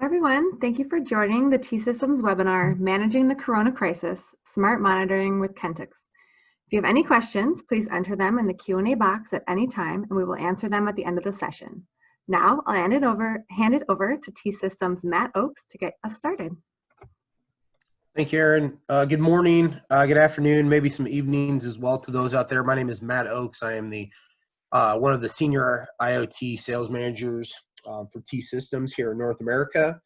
Everyone, thank you for joining the T-Systems webinar, Managing the Corona Crisis, Smart Monitoring with Kentix. If you have any questions, please enter them in the Q&A box at any time, and we will answer them at the end of the session. Now, I'll hand it over to T-Systems' Matt Oakes to get us started. Thank you, Erin. Good morning, good afternoon, maybe some evenings as well to those out there. My name is Matt Oakes. I am the one of the senior IoT sales managers for T-Systems here in North America.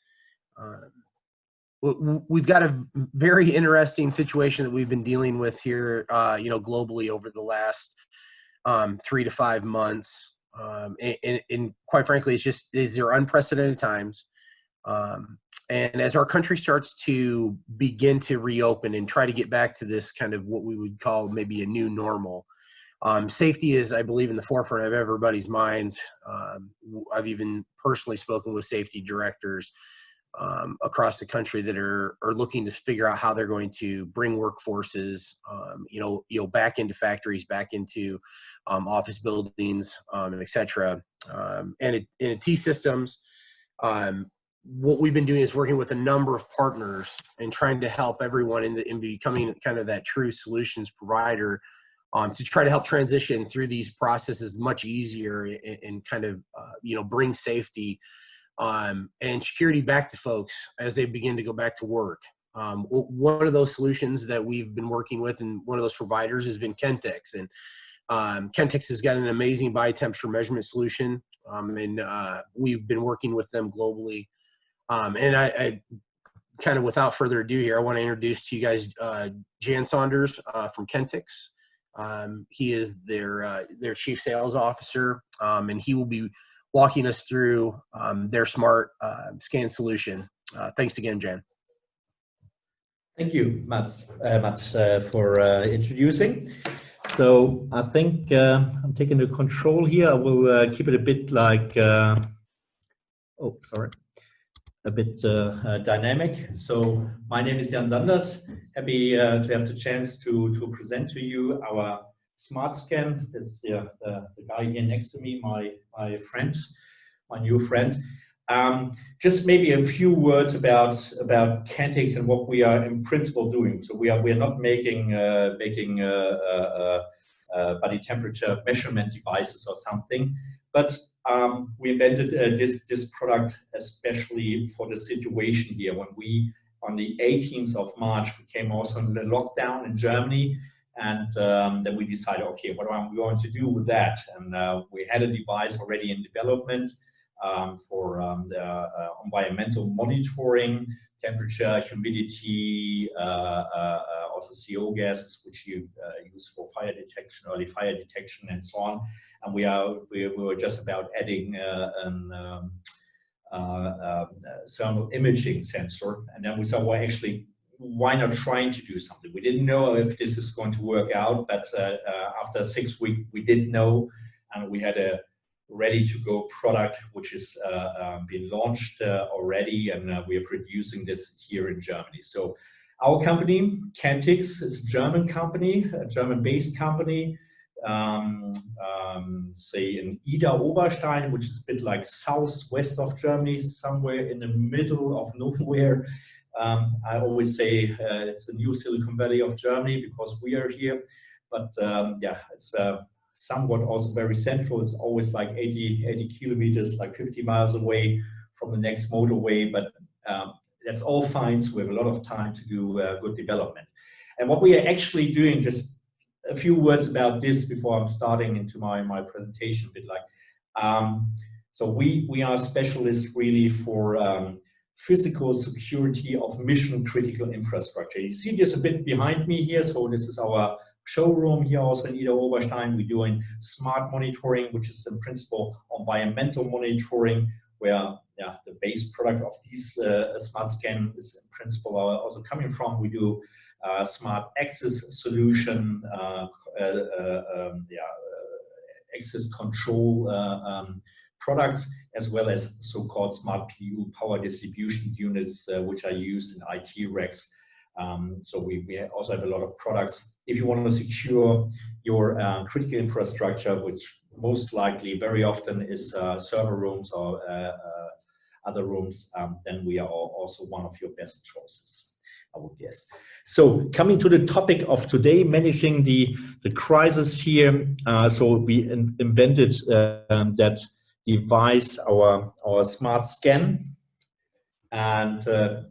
We've got a very interesting situation that we've been dealing with here, globally over the last 3 to 5 months. And quite frankly, these are unprecedented times. And as our country starts to begin to reopen and try to get back to this kind of what we would call maybe a new normal, safety is, I believe, in the forefront of everybody's minds. I've even personally spoken with safety directors across the country that are looking to figure out how they're going to bring workforces, back into factories, back into office buildings, et cetera. And in T-Systems, what we've been doing is working with a number of partners and trying to help everyone in becoming kind of that true solutions provider, to try to help transition through these processes much easier and kind of, bring safety and security back to folks as they begin to go back to work. One of those solutions that we've been working with and one of those providers has been Kentix. And Kentix has got an amazing body temperature measurement solution, and we've been working with them globally. And I kind of, without further ado here, I want to introduce to you guys Jan Saunders from Kentix. He is their chief sales officer, and he will be walking us through their SmartXcan solution. Thanks again, Jan. Thank you, Mats, for introducing. So I think I'm taking the control here. I will keep it a bit like, a bit dynamic. So my name is Jan Sanders. Happy to have the chance to present to you our SmartXcan. That's the guy here next to me, my friend, my new friend. Just maybe a few words about Kentix and what we are in principle doing. So we are not making body temperature measurement devices or something, but we invented this product especially for the situation here when we, on the 18th of March, we came also in the lockdown in Germany, and then we decided, okay, what am I going to do with that? And we had a device already in development for the environmental monitoring, temperature, humidity, also CO gases, which you use for fire detection, early fire detection, and so on. And we were just about adding thermal imaging sensor, and then we said, well, actually, why not trying to do something? We didn't know if this is going to work out, but after 6 weeks, we did know, and we had a ready-to-go product which is been launched already, and we are producing this here in Germany. So our company, Kentix, is a German company, a German-based company. Say in Ida Oberstein, which is a bit like southwest of Germany, somewhere in the middle of nowhere. I always say it's the new Silicon Valley of Germany because we are here, but yeah, it's somewhat also very central. It's always like 80 kilometers, like 50 miles away from the next motorway, but that's all fine. So we have a lot of time to do good development. And what we are actually doing, just a few words about this before I'm starting into my presentation a bit like, so we are specialists really for physical security of mission critical infrastructure. You see this a bit behind me here. So this is our showroom here also in Ida Oberstein. We're doing smart monitoring, which is in principle environmental monitoring, where the base product of these SmartXcan is in principle also coming from. We do smart access solution, access control products, as well as so-called smart PU, power distribution units, which are used in IT racks. So we also have a lot of products. If you want to secure your critical infrastructure, which most likely very often is server rooms or other rooms, then we are also one of your best choices, I would guess. So coming to the topic of today, managing the crisis here. So we invented that device, our SmartXcan, and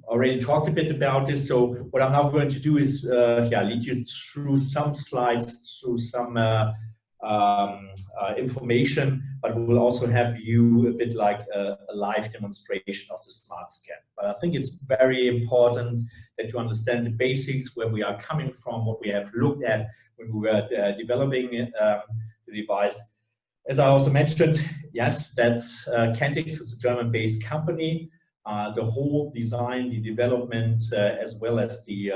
already talked a bit about this. So what I'm now going to do is lead you through some slides, through some information, but we'll also have you a bit like a live demonstration of the SmartXcan. But I think it's very important that you understand the basics, where we are coming from, what we have looked at when we were developing the device. As I also mentioned, yes, that's Kentix is a German-based company. The whole design, the development, as well as the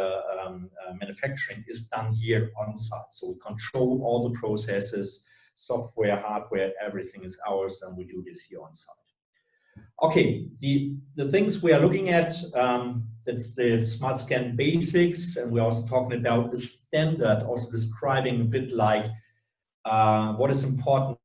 manufacturing is done here on site. So we control all the processes, software, hardware, everything is ours, and we do this here on site. Okay, the things we are looking at, that's the SmartXcan basics, and we're also talking about the standard, also describing a bit like what is important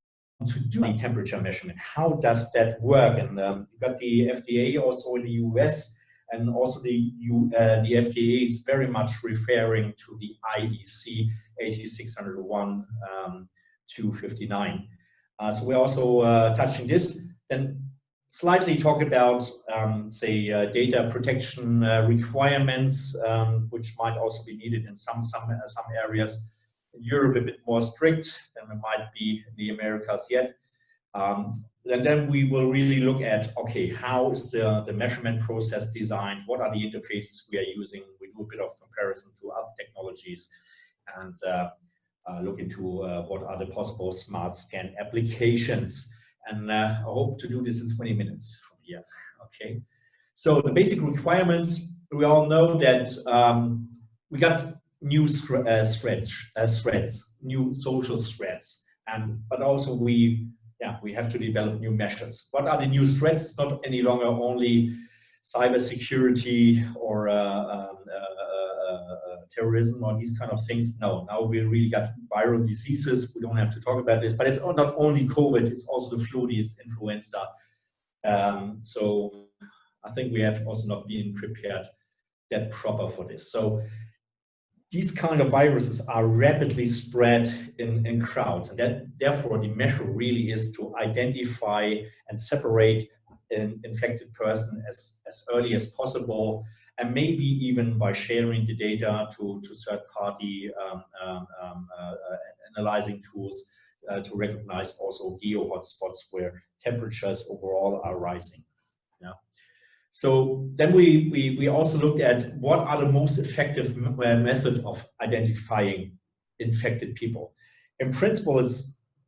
to do a temperature measurement. How does that work? And you got the FDA also in the US, and also the FDA is very much referring to the IEC 8601-259. So we're also touching this. Then slightly talk about, say, data protection requirements, which might also be needed in some areas. In Europe, a bit more strict than it might be in the Americas yet. And then we will really look at, okay, how is the measurement process designed? What are the interfaces we are using? We do a bit of comparison to other technologies, and look into what are the possible SmartXcan applications. And I hope to do this in 20 minutes from here. Okay. So the basic requirements, we all know that we got new threads, new social threads, but also we have to develop new measures. What are the new threats? It's not any longer only cybersecurity or terrorism or these kind of things. No, now we really got viral diseases. We don't have to talk about this, but it's not only COVID, it's also the flu, it's influenza. So I think we have also not been prepared that proper for this. So these kind of viruses are rapidly spread in crowds, and therefore the measure really is to identify and separate an infected person as early as possible, and maybe even by sharing the data to third-party analyzing tools to recognize also geo hotspots where temperatures overall are rising. Yeah. So then we also looked at what are the most effective method of identifying infected people. In principle,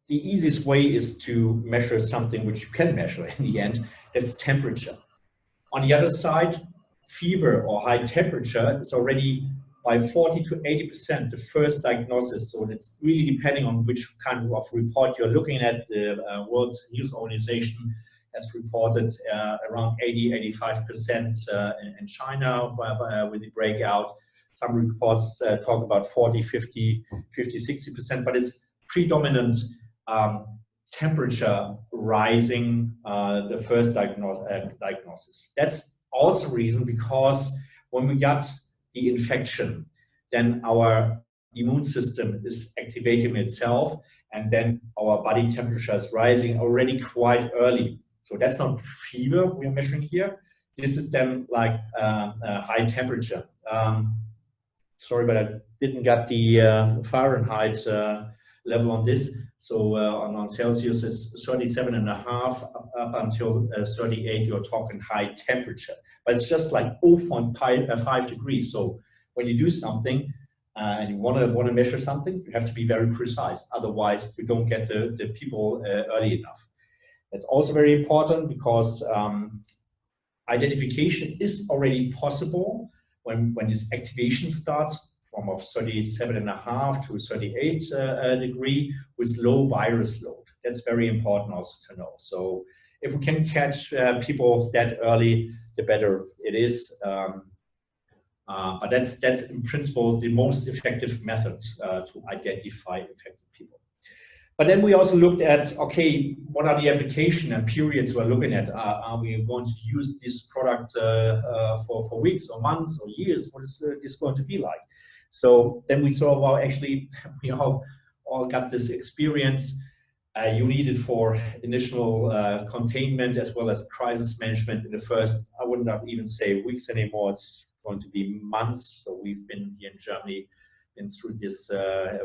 the easiest way is to measure something which you can measure in the end. That's temperature. On the other side, fever or high temperature is already by 40 to 80% the first diagnosis. So it's really depending on which kind of report you're looking at. The World Health Organization has reported around 80–85% in China with the breakout. Some reports talk about 40, 50, 60%, but it's predominant temperature rising, the first diagnosis. That's also reason because when we got the infection, then our immune system is activating itself, and then our body temperature is rising already quite early. So that's not fever we are measuring here. This is then like high temperature. Sorry, but I didn't get the Fahrenheit level on this. So on Celsius, it's 37.5 up until 38. You're talking high temperature, but it's just like 0.5 degrees. So when you do something and you want to measure something, you have to be very precise. Otherwise, you don't get the people early enough. That's also very important because identification is already possible when this activation starts from 37.5 to 38 degree with low virus load. That's very important also to know. So if we can catch people that early, the better it is. But that's in principle the most effective method to identify infected people. But then we also looked at, okay, what are the application and periods we're looking at? Are we going to use this product for weeks or months or years? What is this going to be like? So then we saw, well, actually, we all got this experience. You need it for initial containment as well as crisis management in the first, I would not even say weeks anymore, it's going to be months. So we've been here in Germany, been through this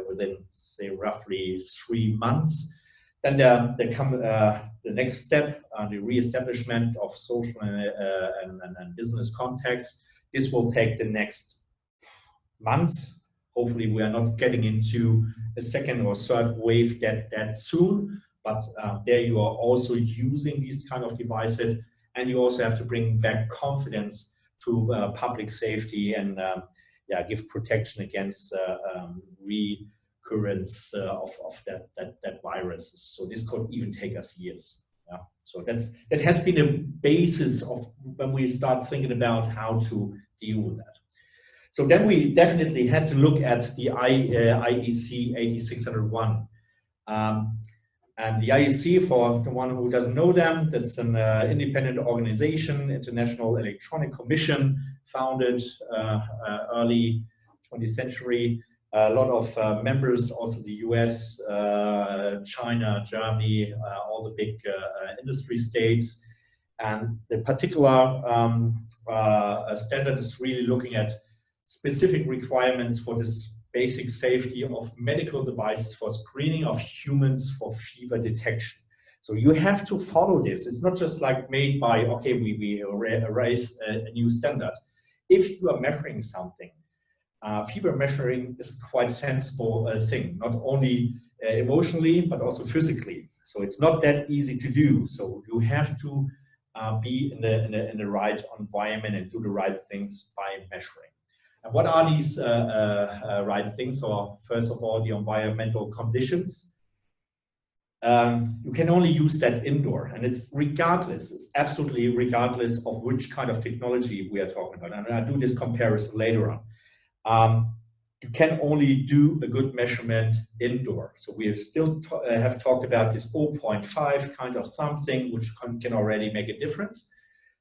within, say, roughly 3 months. Then there come the next step, the re-establishment of social and business contacts. This will take the next months. Hopefully we are not getting into a second or third wave that soon, but there you are also using these kind of devices, and you also have to bring back confidence to public safety and give protection against recurrence of that virus. So this could even take us years. Yeah. So that has been a basis of when we start thinking about how to deal with that. So then we definitely had to look at the IEC 8601. And the IEC, for the one who doesn't know them, that's an independent organization, International Electronic Commission, founded early 20th century. A lot of members, also the US, China, Germany, all the big industry states. And the particular standard is really looking at specific requirements for this basic safety of medical devices for screening of humans for fever detection. So you have to follow this. It's not just like made by, okay, we raise a new standard. If you are measuring something, fever measuring is a quite sensible thing, not only emotionally, but also physically. So it's not that easy to do. So you have to be in the right environment and do the right things by measuring. And what are these right things? So first of all, the environmental conditions. You can only use that indoor, and it's absolutely regardless of which kind of technology we are talking about. And I'll do this comparison later on. You can only do a good measurement indoor. So we still have talked about this 0.5 kind of something, which can already make a difference.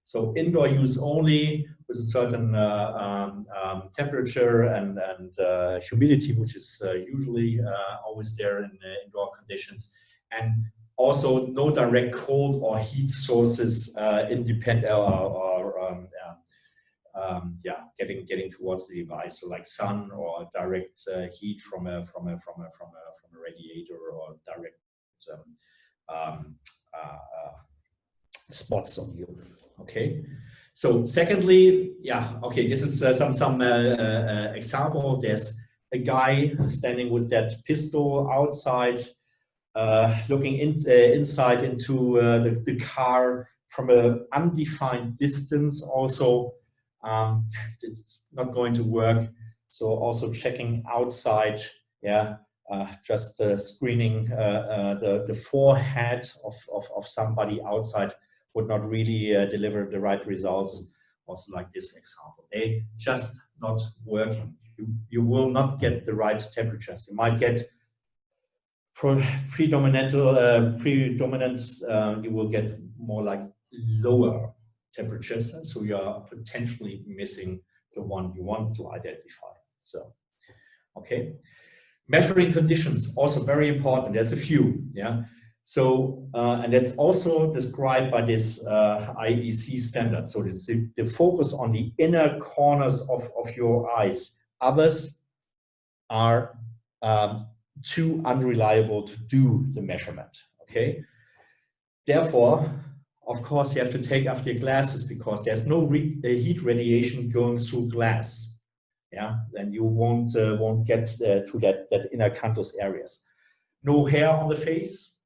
So indoor use only with a certain temperature and humidity, which is usually always there in indoor conditions. And also no direct cold or heat sources independent getting towards the device. So like sun or direct heat from a radiator or direct spots on you. Okay. So secondly, this is some example. There's a guy standing with that pistol outside, looking inside into the car from an undefined distance. Also, it's not going to work. So also checking outside, just screening the forehead of somebody outside would not really deliver the right results. Also like this example, they just not working. You will not get the right temperatures. You might get predominant, you will get more like lower temperatures, and so you are potentially missing the one you want to identify. So, okay. Measuring conditions, also very important. There's a few, So, and that's also described by this IEC standard. So it's the focus on the inner corners of your eyes. Others are too unreliable to do the measurement, okay? Therefore, of course, you have to take off your glasses because there's no heat radiation going through glass. Then you won't get to that inner canthus areas. No hair on the face,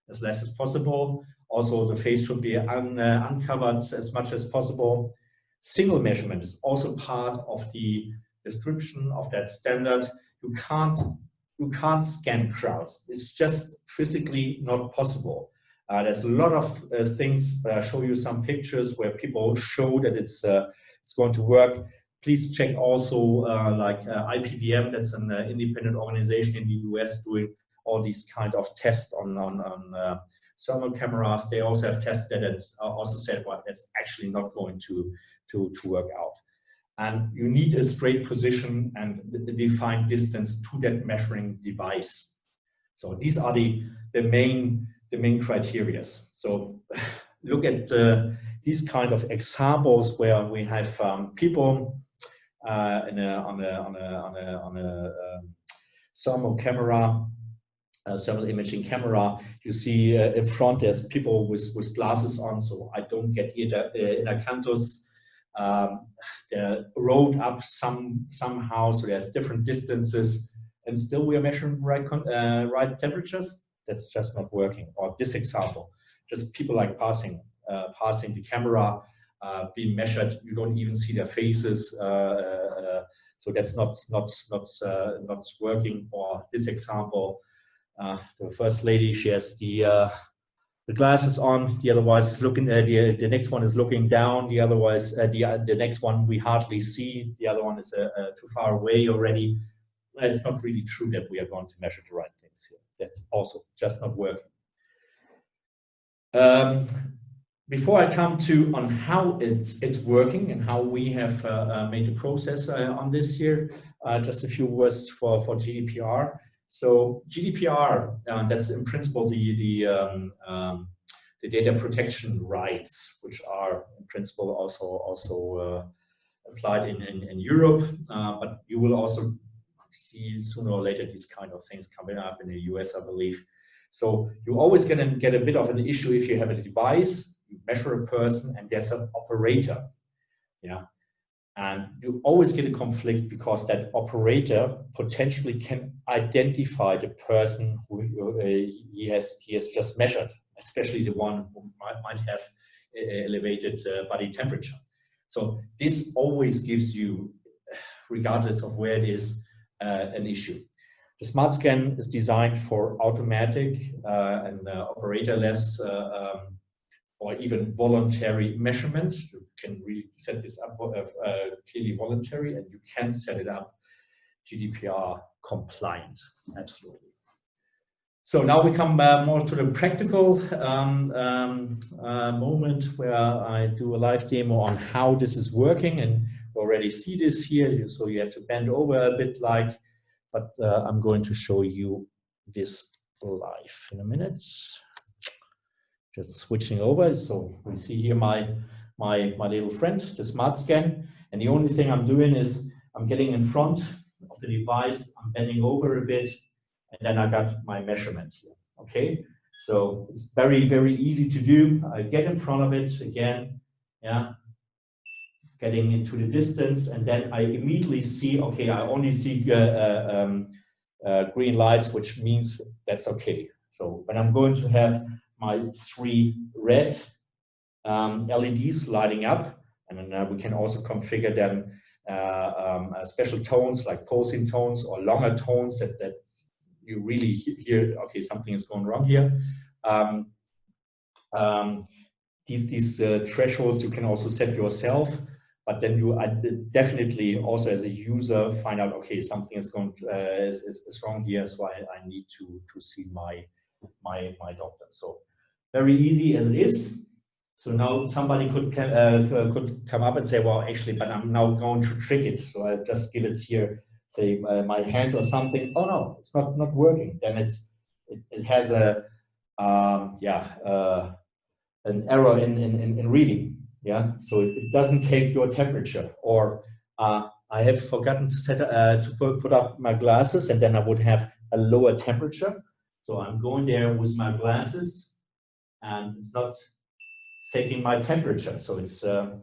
as less as possible. Also, the face should be uncovered as much as possible. Single measurement is also part of the description of that standard. You can't scan crowds. It's just physically not possible. There's a lot of things, but I'll show you some pictures where people show that it's going to work. Please check also like IPVM, that's an independent organization in the US doing all these kind of tests on thermal cameras. They also have tested it and also said, well, that's actually not going to work out. And you need a straight position and the defined distance to that measuring device. So these are the main criteria. So look at these kind of examples where we have people on a thermal camera, thermal imaging camera. You see in front there's people with glasses on, so I don't get inner canthus. They're rolled up somehow, so there's different distances, and still we are measuring right temperatures. That's just not working. Or this example, just people like passing the camera, being measured. You don't even see their faces, so that's not working. Or this example, the first lady, she has the glasses on. The otherwise is looking. The next one is looking down. The otherwise the next one we hardly see. The other one is too far away already. It's not really true that we are going to measure the right things here. That's also just not working. Before I come to on how it's working and how we have made the process on this here, just a few words for GDPR. So GDPR, that's in principle the data protection rights, which are in principle also applied in Europe, but you will also see sooner or later these kind of things coming up in the US, I believe. So you're always going to get a bit of an issue if you have a device, you measure a person, and there's an operator, yeah, and you always get a conflict because that operator potentially can identify the person who he has just measured, especially the one who might have elevated body temperature. So this always gives you, regardless of where it is, an issue. The SmartXcan is designed for automatic and operatorless or even voluntary measurement. You can really set this up clearly voluntary, and you can set it up GDPR compliant, absolutely. So now we come more to the practical moment where I do a live demo on how this is working, and you already see this here, so you have to bend over a bit but I'm going to show you this live in a minute. Just switching over, so we see here my little friend, the SmartXcan, and the only thing I'm doing is I'm getting in front of the device, I'm bending over a bit, and then I got my measurement here. Okay, so it's very, very easy to do. I get in front of it again, yeah, getting into the distance, and then I immediately see, okay, I only see green lights, which means that's okay. So when I'm going to have my 3 red LEDs lighting up, and then we can also configure them special tones like pulsing tones or longer tones that you really hear, okay, something is going wrong here. These thresholds you can also set yourself, but then you definitely also as a user find out, okay, something is going is wrong here, so I need to see my doctor. So very easy as it is. So now somebody could come up and say, well, actually, but I'm now going to trick it. So I just give it here, say my hand or something. Oh no, it's not working. Then it has an error in reading. Yeah, so it doesn't take your temperature. Or I have forgotten to set to put up my glasses, and then I would have a lower temperature. So I'm going there with my glasses, and it's not taking my temperature. So it's a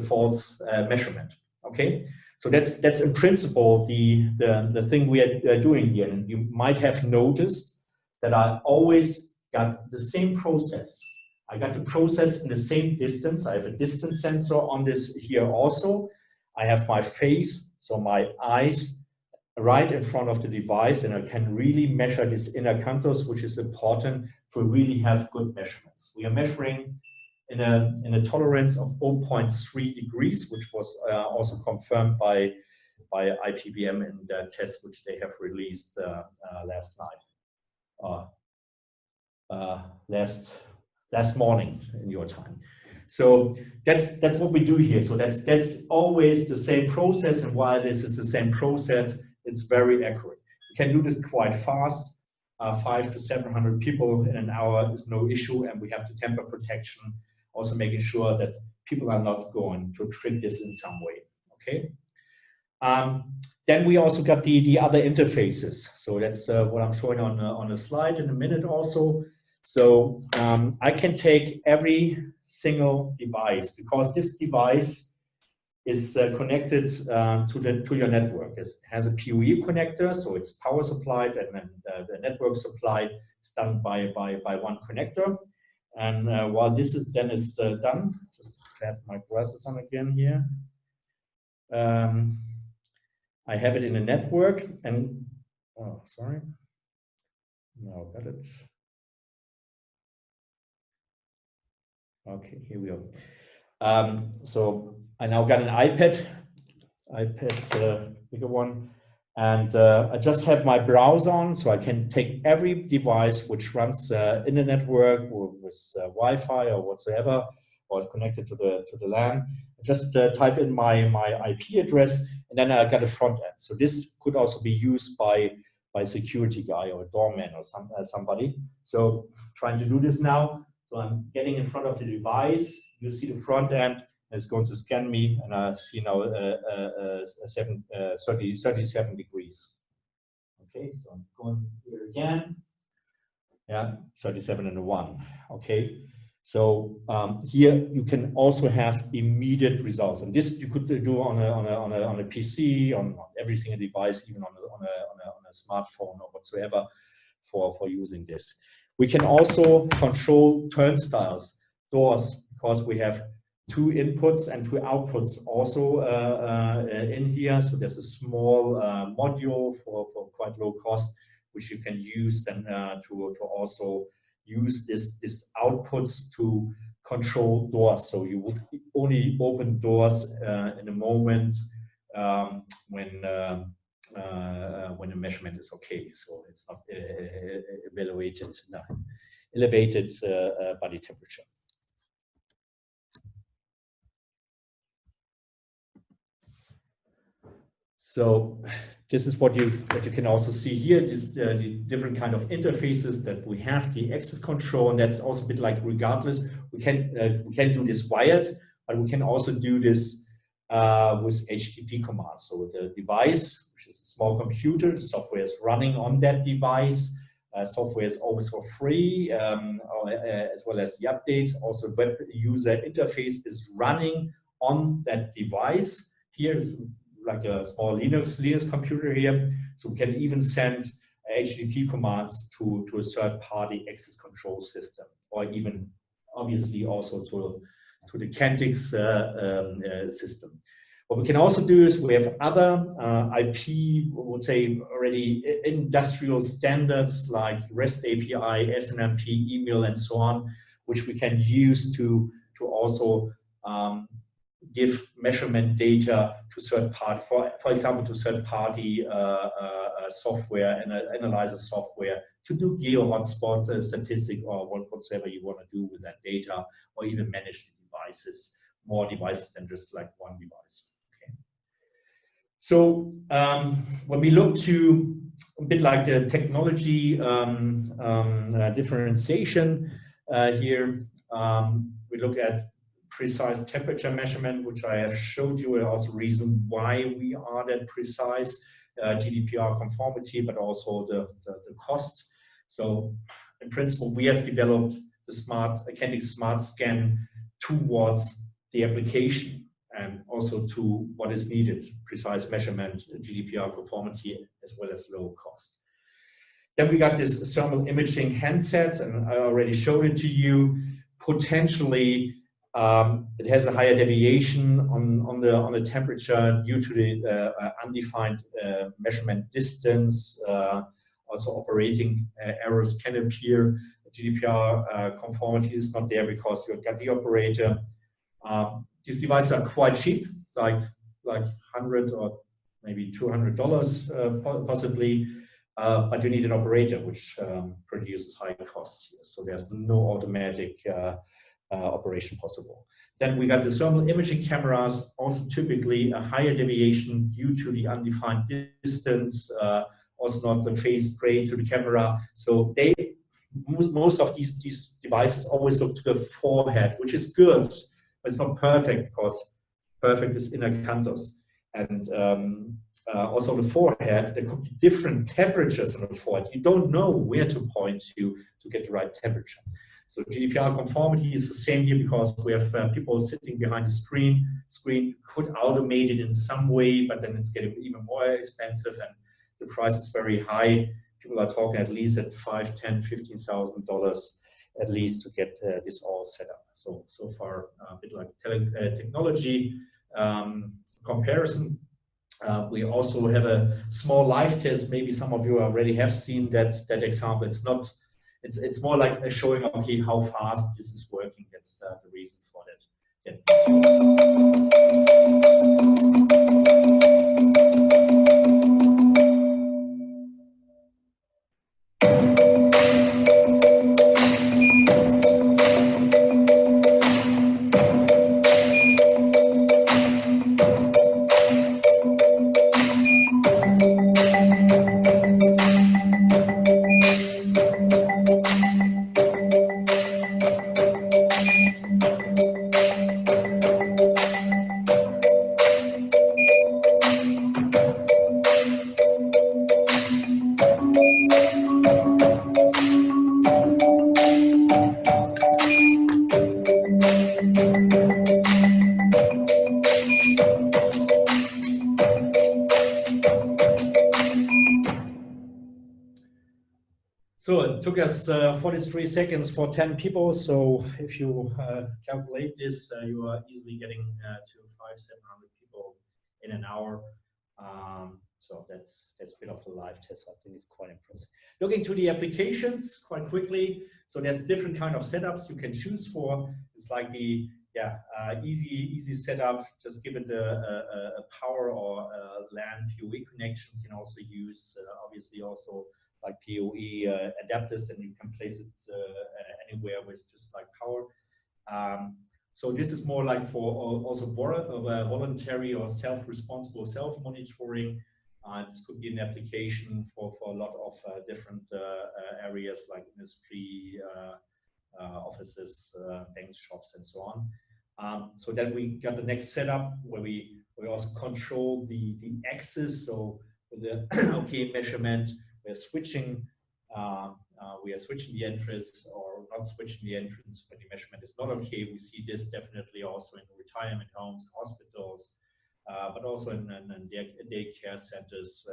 false measurement. Okay, so that's in principle the thing we are doing here. And you might have noticed that I always got the same process. I got the process in the same distance. I have a distance sensor on this here also. I have my face, so my eyes right in front of the device, and I can really measure this inner canthus, which is important to really have good measurements. We are measuring in a tolerance of 0.3 degrees, which was also confirmed by IPVM in the test which they have released last night. last morning in your time. So that's what we do here. So that's always the same process, and while this is the same process, it's very accurate. You can do this quite fast. 500 to 700 people in an hour is no issue, and we have the tamper protection, also making sure that people are not going to trick this in some way. Okay. Then we also got the other interfaces. So that's what I'm showing on a slide in a minute also. So I can take every single device, because this device is connected to your network. It has a PoE connector, so it's power supplied, and then the network supply is done by one connector. And while this is done, just to have my glasses on again here. I have it in a network, and oh, sorry, no, got it. Okay, here we go. So I now got an iPad's a bigger one, and I just have my browser on, so I can take every device which runs in the network with Wi-Fi or whatsoever, or is connected to the LAN. Just type in my IP address, and then I got a front end. So this could also be used by a security guy or a doorman or somebody. So trying to do this now. So I'm getting in front of the device. You see the front end. It's going to scan me, and I see now 37 degrees. Okay, so I'm going here again. Yeah, 37 and a 1. Okay, so here you can also have immediate results, and this you could do on a PC, on every single device, even on a smartphone or whatsoever, for using this. We can also control turnstiles, doors, because we have 2 inputs and 2 outputs also in here. So there's a small module for quite low cost, which you can use then to also use this outputs to control doors. So you would only open doors in a moment when the measurement is okay. So it's not elevated body temperature. So this is what you can also see here. This the different kind of interfaces that we have, the access control, and that's also a bit like regardless. We can do this wired, but we can also do this with HTTP commands. So the device, which is a small computer, the software is running on that device. Software is always for free, as well as the updates. Also, web user interface is running on that device. Here's like a small Linux computer here. So we can even send HTTP commands to a third-party access control system, or even obviously also to the Kentix system. What we can also do is we have other IP, we would say already industrial standards like REST API, SNMP, email, and so on, which we can use to also give measurement data to third party, for example, to third party software and analyzer software to do geo hotspot statistic or whatsoever you want to do with that data, or even manage the devices, more devices than just like one device. Okay. So when we look to a bit like the technology differentiation here, we look at precise temperature measurement, which I have showed you, and also reason why we are that precise, GDPR conformity, but also the cost. So in principle, we have developed the Kentix SmartXcan towards the application and also to what is needed, precise measurement, GDPR conformity, as well as low cost. Then we got this thermal imaging handsets, and I already showed it to you. Potentially, it has a higher deviation on the temperature due to the undefined measurement distance. Also, operating errors can appear. GDPR conformity is not there because you've got the operator. These devices are quite cheap, like $100 or maybe $200 possibly. but you need an operator, which produces high costs here. So there's no automatic operation possible. Then we got the thermal imaging cameras, also typically a higher deviation due to the undefined distance, also not the phase straight to the camera. So most of these devices always look to the forehead, which is good, but it's not perfect, because perfect is inner canthus. And also the forehead, there could be different temperatures on the forehead. You don't know where to point to get the right temperature. So GDPR conformity is the same here, because we have people sitting behind the screen. Screen could automate it in some way, but then it's getting even more expensive, and the price is very high. People are talking at least at $5,000, $10,000, $15,000 at least to get this all set up. So far, a bit like technology comparison. We also have a small live test. Maybe some of you already have seen that example. It's more like showing, okay, how fast this is working. That's the reason for that. So it took us 43 seconds for 10 people. So if you calculate this, you are easily getting to 500-700 people in an hour. So that's a bit of the live test. I think it's quite impressive. Looking to the applications quite quickly. So there's different kind of setups you can choose for. It's like the easy setup. Just give it a power or a LAN PoE connection. You can also use obviously also like PoE adapters, and you can place it anywhere with just like power. So this is more like for also voluntary or self-responsible self-monitoring. This could be an application for a lot of different areas like industry, offices, banks, shops, and so on. So then we got the next setup where we also control the axis. So with the OK measurement, we're switching the entrance or not switching the entrance when the measurement is not okay. We see this definitely also in retirement homes, hospitals, but also in daycare centers,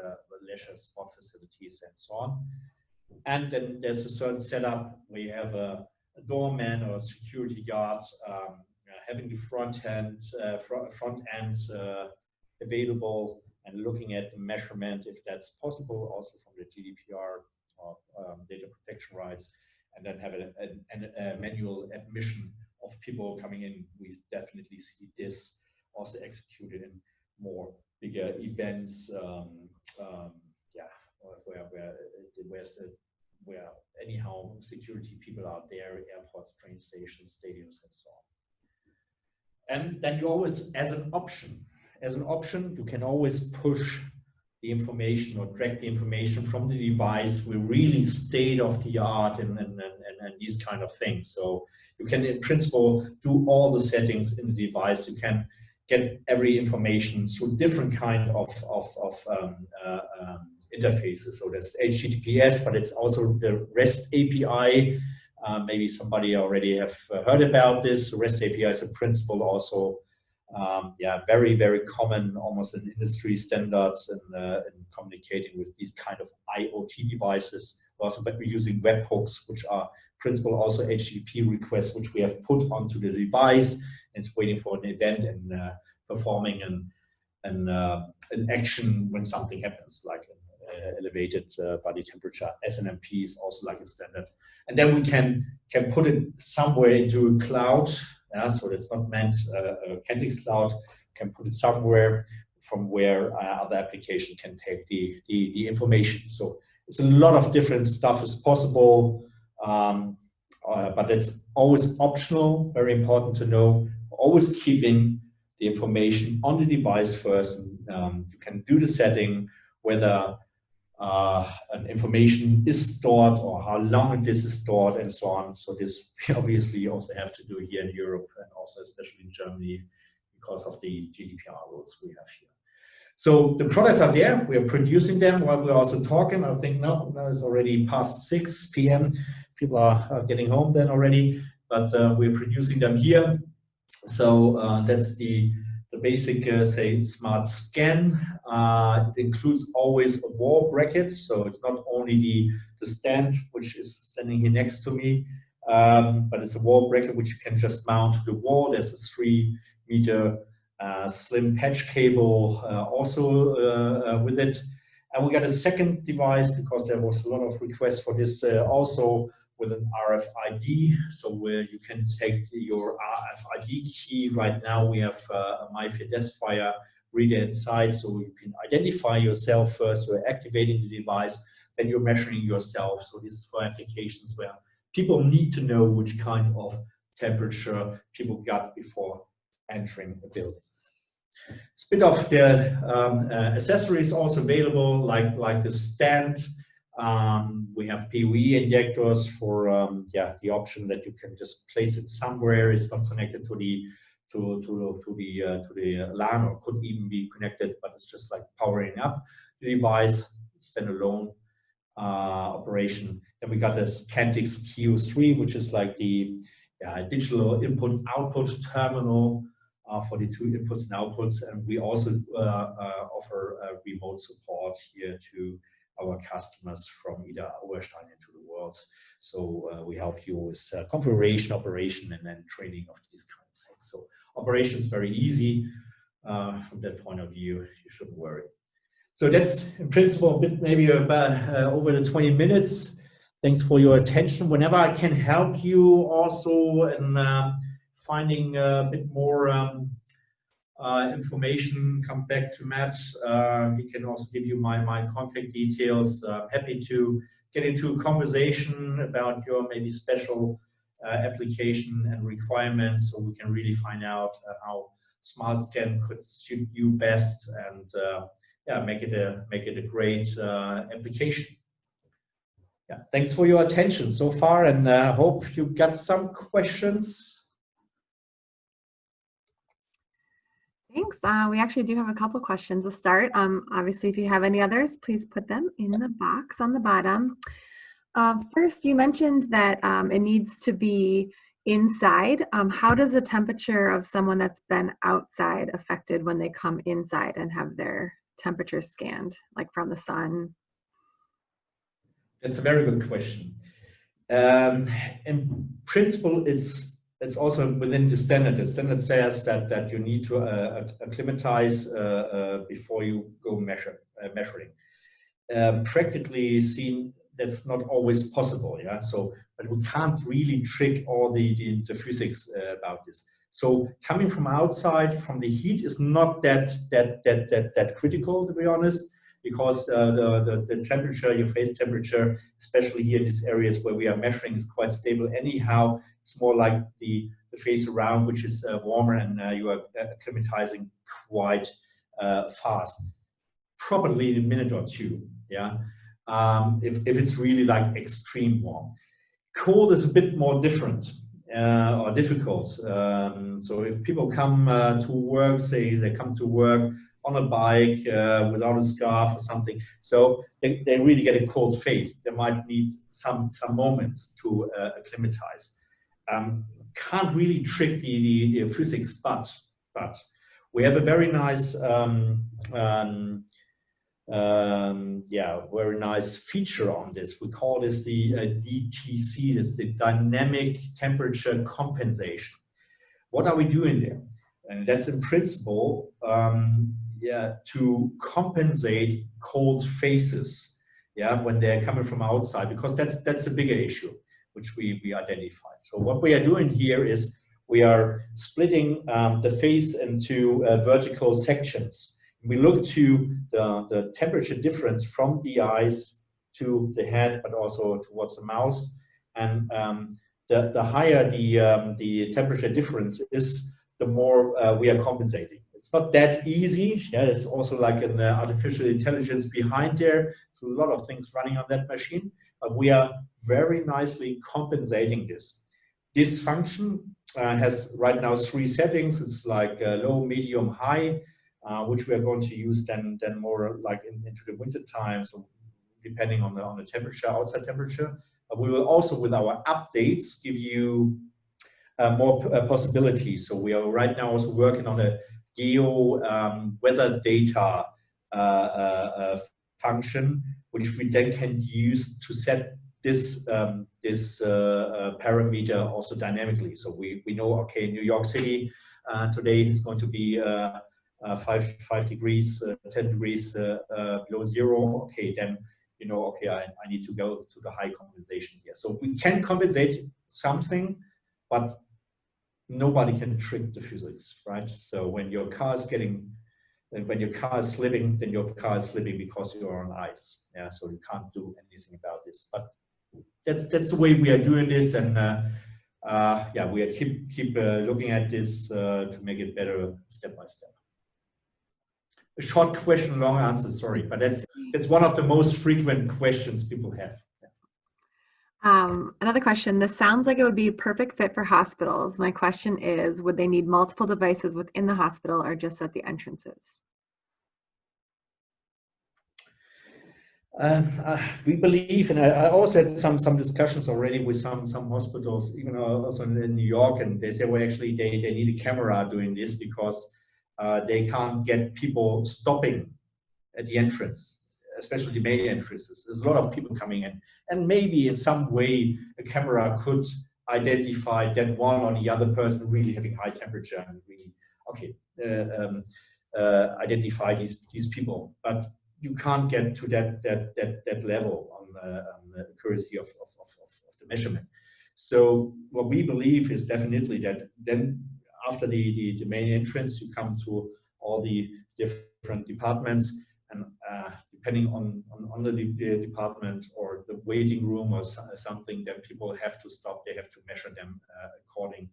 leisure sport facilities, and so on. And then there's a certain setup where you have a doorman or a security guard having the front end available and looking at the measurement if that's possible, also from the GDPR or data protection rights, and then have a manual admission of people coming in. We definitely see this also executed in more bigger events, where anyhow security people are there, airports, train stations, stadiums, and so on. And then you always, as an option, you can always push the information or track the information from the device. We're really state of the art and these kind of things. So you can, in principle, do all the settings in the device. You can get every information through different kind of interfaces. So that's HTTPS, but it's also the REST API. Maybe somebody already have heard about this. REST API is a principle also. Very, very common, almost an industry standards in communicating with these kind of IoT devices. Also, but we're using webhooks, which are principle also HTTP requests, which we have put onto the device, and it's waiting for an event and performing an action when something happens, like elevated body temperature. SNMP is also like a standard, and then we can put it somewhere into a cloud. So that's not meant Kentix cloud, can put it somewhere from where other application can take the information. So It's a lot of different stuff is possible, but it's always optional. Very important to know. Always keeping the information on the device first. You can do the setting, whether an information is stored or how long this is stored and so on. So this we obviously also have to do here in Europe and also especially in Germany because of the GDPR rules we have here. So the products are there. We are producing them while we're also talking. I think now it's already past 6 p.m. People are getting home then already, but we're producing them here. So that's the basic, say, SmartXcan. It includes always a wall bracket, so it's not only the stand which is standing here next to me, but it's a wall bracket which you can just mount to the wall. There's a 3-meter slim patch cable also with it. And we got a second device because there was a lot of requests for this also with an RFID, so where you can take your RFID key. Right now we have a MyFit Fire reader inside, so you can identify yourself first. You're activating the device, then you're measuring yourself. So this is for applications where people need to know which kind of temperature people got before entering a building. It's a bit of the accessories also available, like the stand. We have PoE injectors for the option that you can just place it somewhere. It's not connected to the LAN, or could even be connected, but it's just like powering up the device, standalone operation. Then we got this Kentix Q3, which is like the digital input-output terminal for the 2 inputs and outputs, and we also offer remote support here to our customers from either Oberstein into the world. So we help you with configuration, operation, and then training of these kinds of things. So operation is very easy from that point of view. You shouldn't worry. So that's in principle a bit maybe about over the 20 minutes. Thanks for your attention. Whenever I can help you also in finding a bit more information, come back to Matt. He can also give you my contact details. Happy to get into a conversation about your maybe special application and requirements, so we can really find out how SmartXcan could suit you best, and make it a great application. Yeah, thanks for your attention so far, and hope you got some questions. Thanks. We actually do have a couple questions to start. Obviously, if you have any others, please put them in the box on the bottom. First, you mentioned that it needs to be inside. How does the temperature of someone that's been outside affected when they come inside and have their temperature scanned, like from the sun? That's a very good question. In principle, it's also within the standard. The standard says that you need to acclimatize before you go measuring. Practically seen, that's not always possible. Yeah. So, but we can't really trick all the physics about this. So coming from outside, from the heat, is not that critical, to be honest, because the temperature, your face temperature, especially here in these areas where we are measuring, is quite stable anyhow. It's more like the face around, which is warmer, and you are acclimatizing quite fast, probably in a minute or two. Yeah, if it's really like extreme warm. Cold is a bit more different or difficult. So if people come to work, say they come to work on a bike without a scarf or something, so they really get a cold face. They might need some moments to acclimatize. Can't really trick the physics, but we have a very nice very nice feature on this. We call this the DTC, that's the dynamic temperature compensation. What are we doing there? And that's in principle to compensate cold faces, when they're coming from outside, because that's a bigger issue which we identified. So what we are doing here is we are splitting the face into vertical sections. We look to the temperature difference from the eyes to the head, but also towards the mouth. And the higher the temperature difference is, the more we are compensating. It's not that easy. Yeah, it's also like an artificial intelligence behind there. So a lot of things running on that machine, but we are very nicely compensating this. This function has right now 3 settings. It's like low, medium, high, which we are going to use then more like into the winter time. So depending on the temperature, outside temperature. But we will also, with our updates, give you more possibilities. So we are right now also working on a geo weather data function, which we then can use to set this parameter also dynamically. So we know, okay, New York City today is going to be 5 degrees, 10 degrees below zero. Okay, then you know, okay, I need to go to the high compensation here. So we can compensate something, but nobody can trick the physics, right? So when your car is slipping, then your car is slipping because you're on ice. Yeah, so you can't do anything about this. But that's the way we are doing this, and yeah, we are keep looking at this to make it better step by step. A short question, long answer. Sorry, but that's one of the most frequent questions people have. Another question. This sounds like it would be a perfect fit for hospitals. My question is, would they need multiple devices within the hospital or just at the entrances? We believe, and I also had some discussions already with some hospitals, even also in New York, and they say, well, actually they need a camera doing this because they can't get people stopping at the entrance, especially the main entrances. There's a lot of people coming in, and maybe in some way a camera could identify that one or the other person really having high temperature and really identify these people. But you can't get to that level on the accuracy of the measurement. So what we believe is definitely that then after the main entrance, you come to all the different departments, and depending on the department or the waiting room or something, then people have to stop. They have to measure them according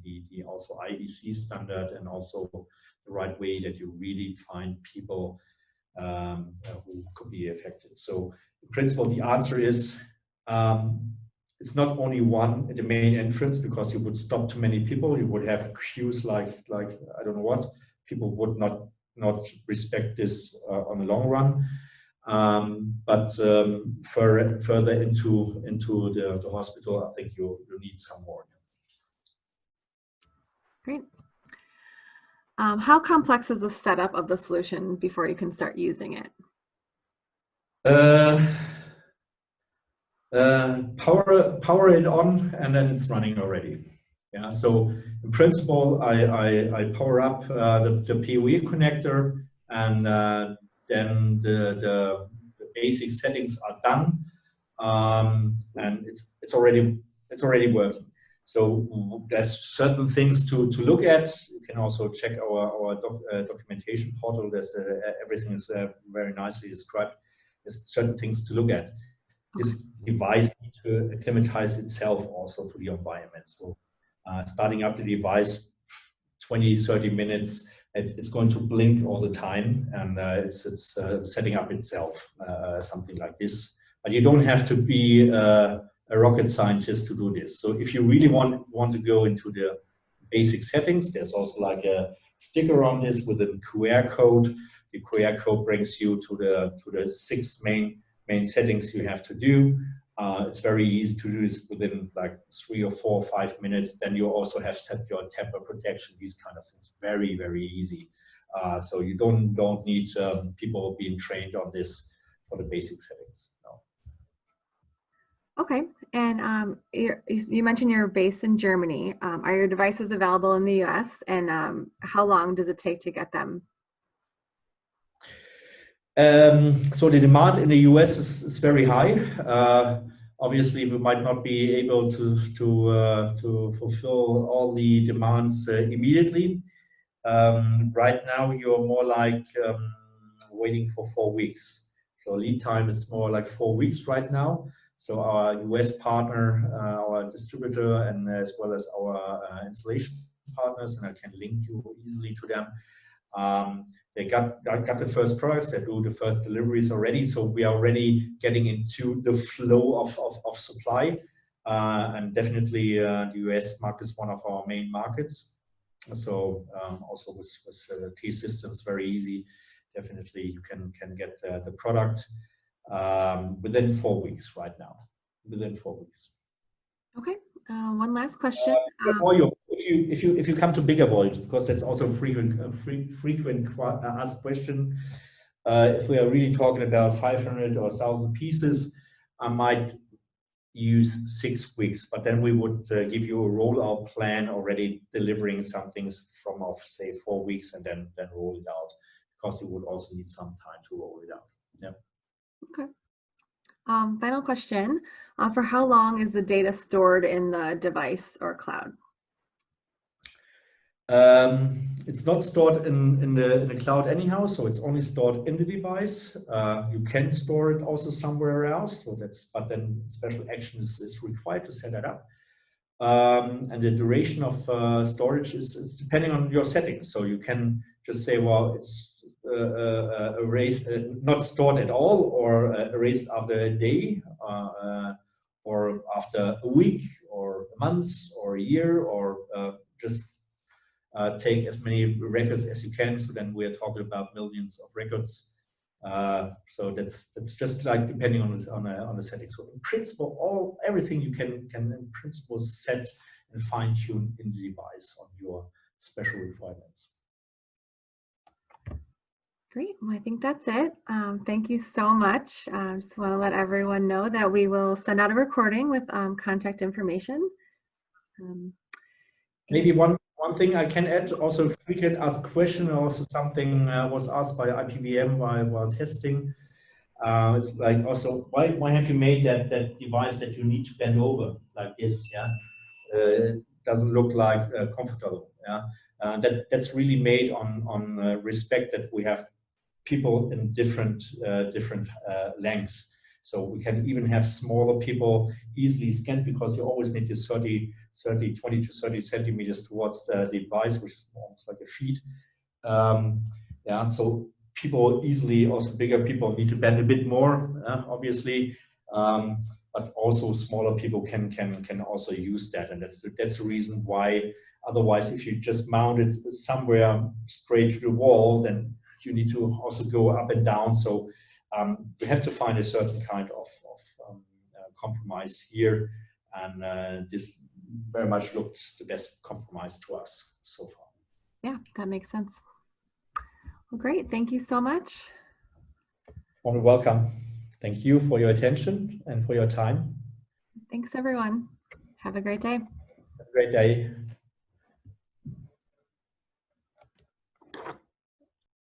the also IEC standard, and also the right way that you really find people who could be affected. So in principle, the answer is it's not only one at the main entrance, because you would stop too many people. You would have queues like I don't know what. People would not respect this on the long run. But further into the hospital, I think you need some more. Great. How complex is the setup of the solution before you can start using it? Power it on, and then it's running already. Yeah. So in principle, I power up the PoE connector, and then the basic settings are done, and it's already working. So there's certain things to look at. You can also check our documentation portal. There's everything is very nicely described. There's certain things to look at. This device needs to acclimatize itself also to the environment. So starting up the device 20-30 minutes, it's going to blink all the time, and it's setting up itself, something like this. But you don't have to be a rocket scientist to do this. So if you really want to go into the basic settings, there's also like a sticker on this with a QR code. The QR code brings you to the 6 main settings you have to do. It's very easy to do this within like 3 or 4 or 5 minutes. Then you also have set your temper protection, these kind of things. Very, very easy. So you don't need people being trained on this for the basic settings. No. Okay, and you mentioned you're based in Germany. Are your devices available in the US, and how long does it take to get them? So the demand in the US is very high. Obviously, we might not be able to fulfill all the demands immediately. Right now, you're more like waiting for 4 weeks. So lead time is more like 4 weeks right now. So our US partner, our distributor, and as well as our installation partners, and I can link you easily to them. They got the first products, they do the first deliveries already, so we are already getting into the flow of supply, and definitely the US market is one of our main markets. So also with T-Systems, very easy. Definitely you can get the product within 4 weeks right now, within 4 weeks. Okay, one last question. If you come to bigger volumes, because that's also a frequent asked question. If we are really talking about 500 or 1,000 pieces, I might use 6 weeks, but then we would give you a rollout plan already delivering some things from of say 4 weeks and then roll it out, because you would also need some time to roll it out. Yeah. Okay. Final question. For how long is the data stored in the device or cloud? It's not stored in the cloud anyhow, so it's only stored in the device. You can store it also somewhere else, so but then special action is required to set that up. And the duration of storage is depending on your settings. So you can just say, well, it's erased, not stored at all, or erased after a day, or after a week, or a month, or a year, or just take as many records as you can. So then we're talking about millions of records. So that's just like depending on the settings. So in principle, everything you can in principle set and fine tune in the device on your special requirements. Great. Well, I think that's it. Thank you so much. I just want to let everyone know that we will send out a recording with contact information. Maybe one thing I can add, also frequent asked question, also something was asked by IPVM while testing. It's like also, why have you made that device that you need to bend over like this? Yeah, it doesn't look like comfortable. Yeah, that's really made on respect that we have people in different lengths. So we can even have smaller people easily scanned, because you always need your 20 to 30 centimeters towards the device, which is almost like a feet. Yeah, so people easily, also bigger people need to bend a bit more, obviously, but also smaller people can also use that, and that's the reason why. Otherwise, if you just mount it somewhere straight to the wall, then you need to also go up and down. So we have to find a certain kind of compromise here, and this very much looked the best compromise to us so far. Yeah, that makes sense. Well, great. Thank you so much. Warmly welcome. Thank you for your attention and for your time. Thanks, everyone. Have a great day. Have a great day.